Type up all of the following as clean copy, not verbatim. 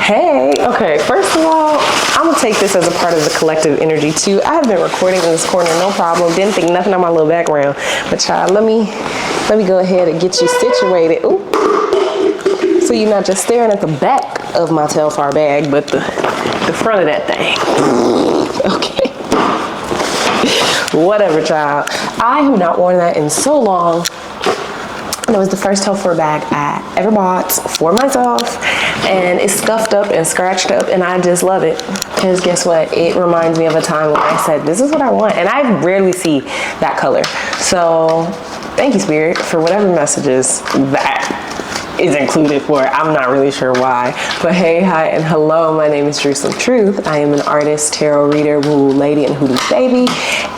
Hey, okay, first of all, I'm gonna take this as a part of the collective energy too. I have been recording in this corner, no problem. Didn't think nothing of my little background. But child, let me go ahead and get you situated. Ooh. So you're not just staring at the back of my Telfar bag, but the front of that thing. Okay. Whatever, child. I have not worn that in so long. It was the first Telfar bag I ever bought for myself, and it's scuffed up and scratched up, and I just love it because guess what? It reminds me of a time when I said, this is what I want, and I rarely see that color. So thank you, Spirit, for whatever messages that is included for it. I'm not really sure why, but hey, hi, and hello. My name is Jerusalem Truth. I am an artist, tarot reader, woo lady, and hoodoo baby,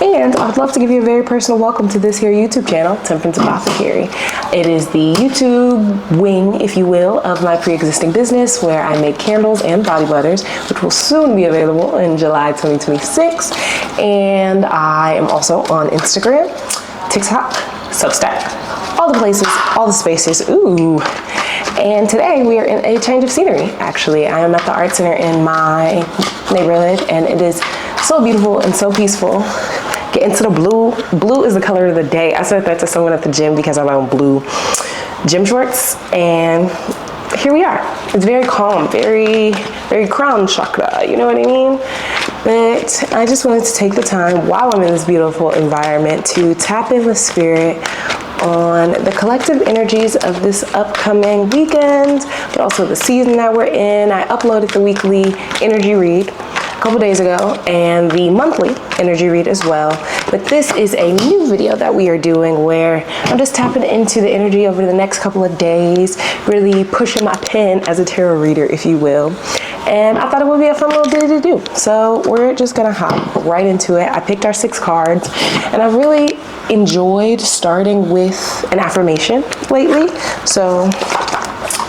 and I'd love to give you a very personal welcome to this here YouTube channel, Temperance Apothecary. It is the YouTube wing, if you will, of my pre-existing business where I make candles and body butters, which will soon be available in July 2026. And I am also on Instagram, TikTok, Substack, all the places, all the spaces. Ooh. And today we are in a change of scenery. Actually, I am at the art center in my neighborhood, and it is so beautiful and so peaceful. Get into the blue. Blue is the color of the day. I said that to someone at the gym because I'm on blue gym shorts, and here we are. It's very calm, very, very crown chakra, you know what I mean? But I just wanted to take the time while I'm in this beautiful environment to tap in with Spirit on the collective energies of this upcoming weekend, but also the season that we're in. I uploaded the weekly energy read a couple days ago and the monthly energy read as well. But this is a new video that we are doing where I'm just tapping into the energy over the next couple of days, really pushing my pen as a tarot reader, if you will. And I thought it would be a fun little ditty to do. So we're just gonna hop right into it. I picked our 6 cards, and I really enjoyed starting with an affirmation lately. So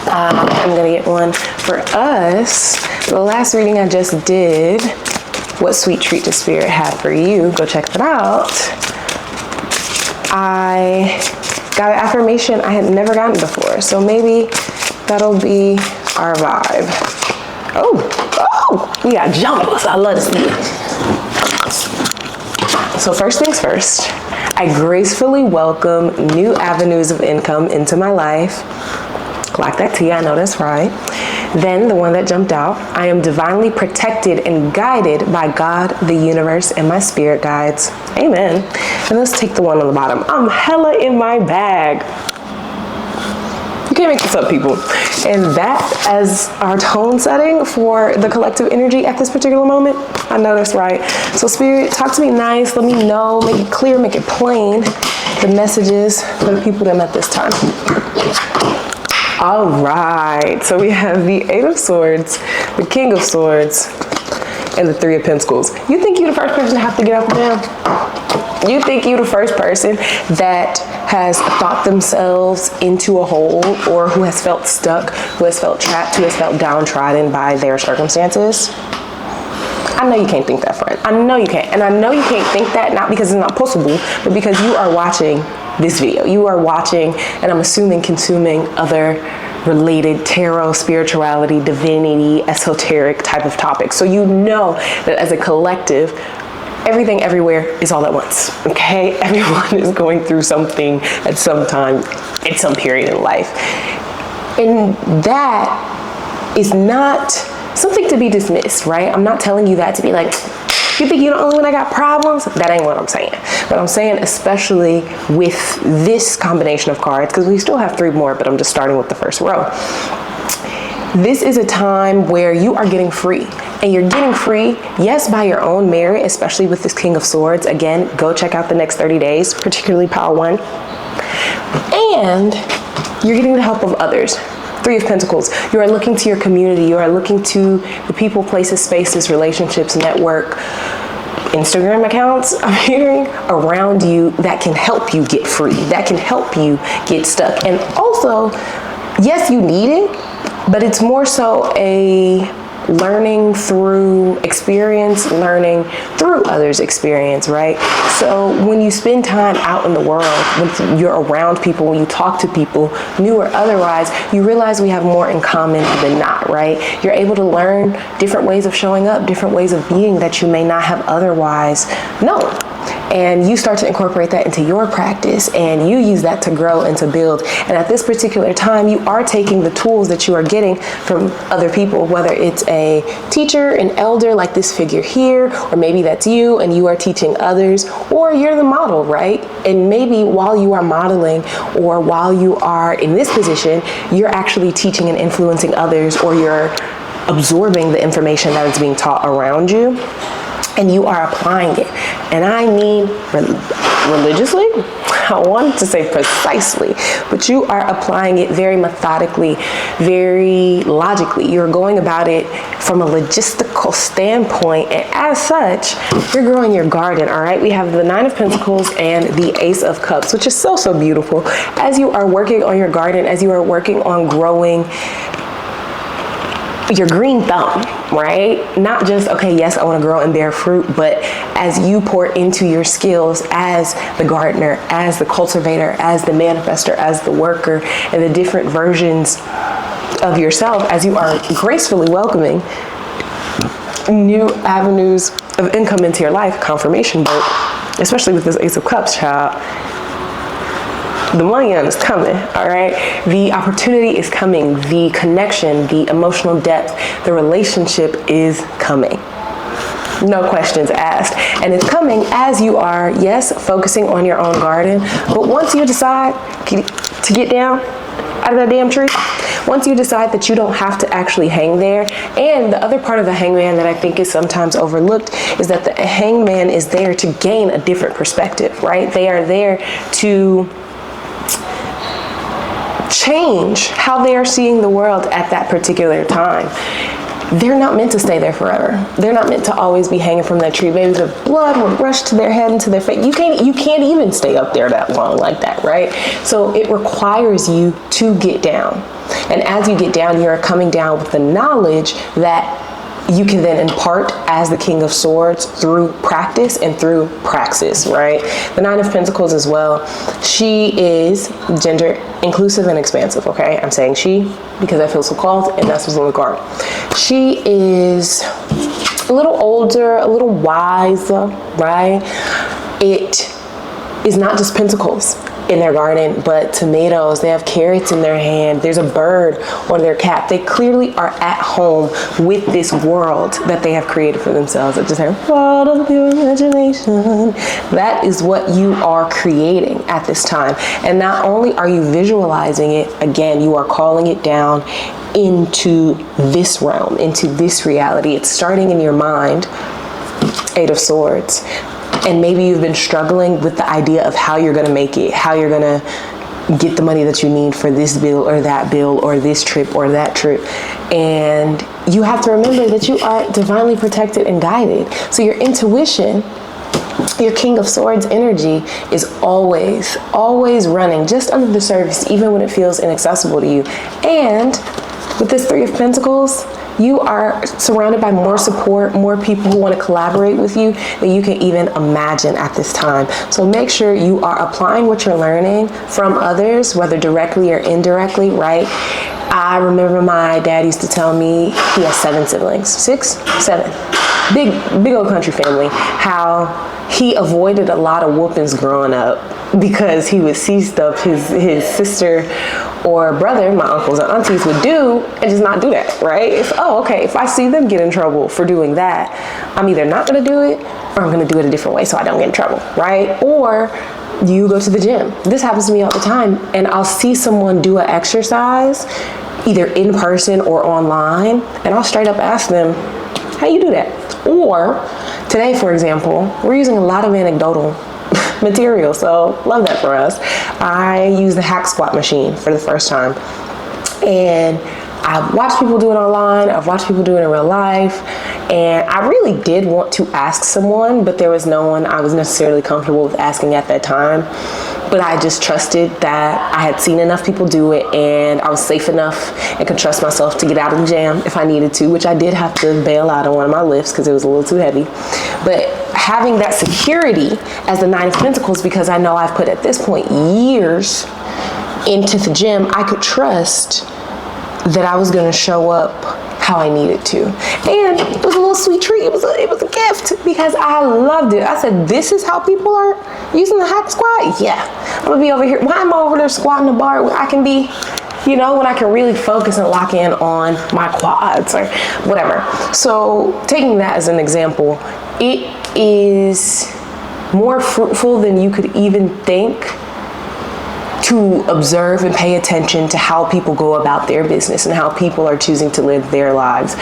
I'm gonna get one for us. The last reading I just did, What Sweet Treat Does Spirit Have for You? Go check that out. I got an affirmation I had never gotten before, so maybe that'll be our vibe. Oh, we got jumpers. I love to see it. So first things first, I gracefully welcome new avenues of income into my life. Like that T, I know that's right. Then the one that jumped out, I am divinely protected and guided by God, the universe, and my spirit guides. Amen. And let's take the one on the bottom. I'm hella in my bag. You can't make this up, people. And that as our tone setting for the collective energy at this particular moment, I know that's right. So Spirit, talk to me nice, let me know, make it clear, make it plain, the messages for the people that met this time. All right, so we have the 8 of Swords, the King of Swords, and the 3 of Pentacles. You think you're the first person to have to get out the jam? You think you're the first person that has thought themselves into a hole, or who has felt stuck, who has felt trapped, who has felt downtrodden by their circumstances? I know you can't think that, friend. I know you can't. And I know you can't think that, not because it's not possible, but because you are watching this video. You are watching, and I'm assuming consuming, other related tarot, spirituality, divinity, esoteric type of topics. So you know that as a collective, everything everywhere is all at once, okay? Everyone is going through something at some time, at some period in life. And that is not something to be dismissed, right? I'm not telling you that to be like, you think you're the only one that got problems? That ain't what I'm saying. But I'm saying especially with this combination of cards, because we still have 3 more, but I'm just starting with the first row. This is a time where you are getting free. And you're getting free, yes, by your own merit, especially with this King of Swords. Again, go check out the next 30 days, particularly Power 1. And you're getting the help of others. 3 of Pentacles, you are looking to your community. You are looking to the people, places, spaces, relationships, network, Instagram accounts, I'm hearing, around you that can help you get free, that can help you get stuck. And also, yes, you need it, but it's more so a learning through experience, learning through others' experience, right? So when you spend time out in the world, when you're around people, when you talk to people, new or otherwise, you realize we have more in common than not, right? You're able to learn different ways of showing up, different ways of being that you may not have otherwise known. And you start to incorporate that into your practice, and you use that to grow and to build. And at this particular time, you are taking the tools that you are getting from other people, whether it's a teacher, an elder like this figure here, or maybe that's you and you are teaching others, or you're the model, right? And maybe while you are modeling or while you are in this position, you're actually teaching and influencing others, or you're absorbing the information that is being taught around you, and you are applying it. And I mean religiously, I wanted to say precisely, but you are applying it very methodically, very logically. You're going about it from a logistical standpoint, and as such, you're growing your garden, all right? We have the Nine of Pentacles and the Ace of Cups, which is so, so beautiful. As you are working on your garden, as you are working on growing your green thumb, right? Not just, okay, yes, I want to grow and bear fruit, but as you pour into your skills as the gardener, as the cultivator, as the manifester, as the worker, and the different versions of yourself, as you are gracefully welcoming new avenues of income into your life, confirmation boat, especially with this Ace of Cups, child. The money is coming, all right? The opportunity is coming. The connection, the emotional depth, the relationship is coming. No questions asked. And it's coming as you are, yes, focusing on your own garden. But once you decide to get down out of that damn tree, once you decide that you don't have to actually hang there, and the other part of the hangman that I think is sometimes overlooked is that the hangman is there to gain a different perspective, right? They are there to change how they are seeing the world at that particular time. They're not meant to stay there forever. They're not meant to always be hanging from that tree. Maybe the blood would rush to their head and to their face. You can't even stay up there that long like that, right? So it requires you to get down. And as you get down, you're coming down with the knowledge that you can then impart as the King of Swords through practice and through praxis, right? The Nine of Pentacles as well. She is gender inclusive and expansive, okay? I'm saying she because I feel so called, and that's what's on the card. She is a little older, a little wiser, right? It is not just pentacles in their garden, but tomatoes. They have carrots in their hand. There's a bird on their cap. They clearly are at home with this world that they have created for themselves. It's just like, world of your imagination. That is what you are creating at this time. And not only are you visualizing it, again, you are calling it down into this realm, into this reality. It's starting in your mind. Eight of Swords. And maybe you've been struggling with the idea of how you're going to make it, how you're going to get the money that you need for this bill or that bill or this trip or that trip. And you have to remember that you are divinely protected and guided. So your intuition, your King of Swords energy is always, always running just under the surface, even when it feels inaccessible to you. And with this Three of Pentacles, you are surrounded by more support, more people who want to collaborate with you than you can even imagine at this time. So make sure you are applying what you're learning from others, whether directly or indirectly, right? I remember my dad used to tell me, he has 7 siblings, 6, 7, big old country family, how he avoided a lot of whoopings growing up because he would see stuff his sister or brother, my uncles and aunties, would do and just not do that, right? If I see them get in trouble for doing that, I'm either not gonna do it or I'm gonna do it a different way so I don't get in trouble, right? Or you go to the gym. This happens to me all the time, and I'll see someone do an exercise either in person or online, and I'll straight up ask them, how you do that? Or today, for example, we're using a lot of anecdotal material, so love that for us. I use the hack squat machine for the first time, and I've watched people do it online, I've watched people do it in real life, and I really did want to ask someone, but there was no one I was necessarily comfortable with asking at that time. But I just trusted that I had seen enough people do it, and I was safe enough and could trust myself to get out of the jam if I needed to, which I did have to bail out on one of my lifts because it was a little too heavy. But having that security as the Nine of Pentacles, because I know I've put at this point years into the gym, I could trust that I was going to show up how I needed to. And it was a little sweet treat. It was a gift because I loved it. I said, this is how people are using the hack squat? Yeah. I'm going to be over here. Why am I over there squatting the bar when I can be, you know, when I can really focus and lock in on my quads or whatever. So taking that as an example, it is more fruitful than you could even think to observe and pay attention to how people go about their business and how people are choosing to live their lives.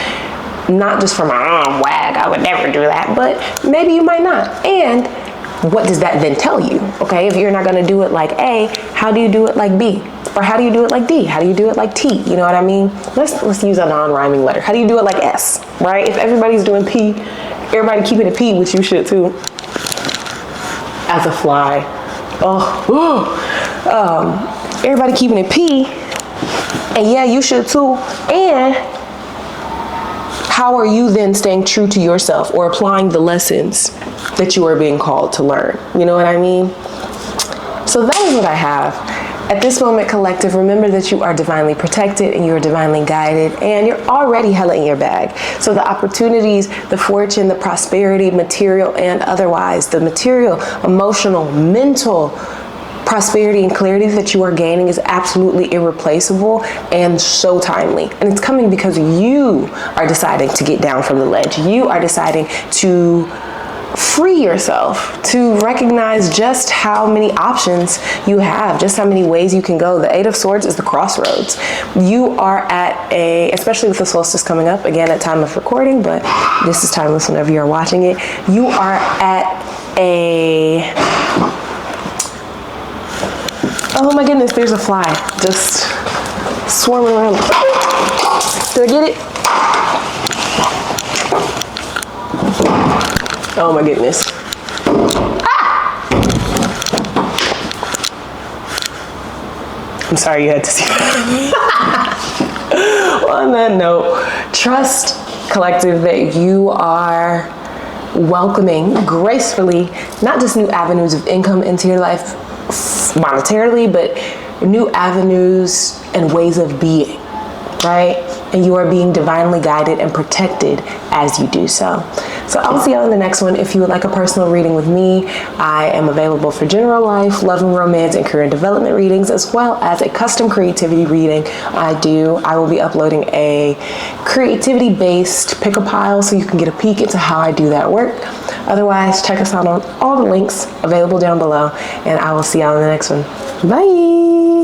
Not just from my own wag, I would never do that, but maybe you might not. And what does that then tell you? Okay, if you're not gonna do it like A, how do you do it like B? Or how do you do it like D? How do you do it like T? You know what I mean? Let's use a non-rhyming letter. How do you do it like S, right? If everybody's doing P, everybody keeping a P, which you should too. As a fly. Everybody keeping it P, and yeah, you should too. And how are you then staying true to yourself or applying the lessons that you are being called to learn? You know what I mean? So that is what I have. At this moment, collective, remember that you are divinely protected and you are divinely guided, and you're already hella in your bag. So the opportunities, the fortune, the prosperity, material and otherwise, the material, emotional, mental prosperity and clarity that you are gaining is absolutely irreplaceable and so timely. And it's coming because you are deciding to get down from the ledge. You are deciding to free yourself, to recognize just how many options you have, just how many ways you can go. The Eight of Swords is the crossroads. You are at especially with the solstice coming up, again at time of recording, but this is timeless whenever you're watching it. You are at oh my goodness, there's a fly just swarming around. Did I get it? Oh my goodness. Ah! I'm sorry you had to see that. Well, on that note, trust, collective, that you are welcoming gracefully not just new avenues of income into your life monetarily, but new avenues and ways of being, right? And you are being divinely guided and protected as you do so. So I'll see y'all in the next one. If you would like a personal reading with me, I am available for general life, love and romance, and career and development readings, as well as a custom creativity reading. I will be uploading a creativity-based pick-a-pile so you can get a peek into how I do that work. Otherwise, check us out on all the links available down below, and I will see y'all in the next one. Bye.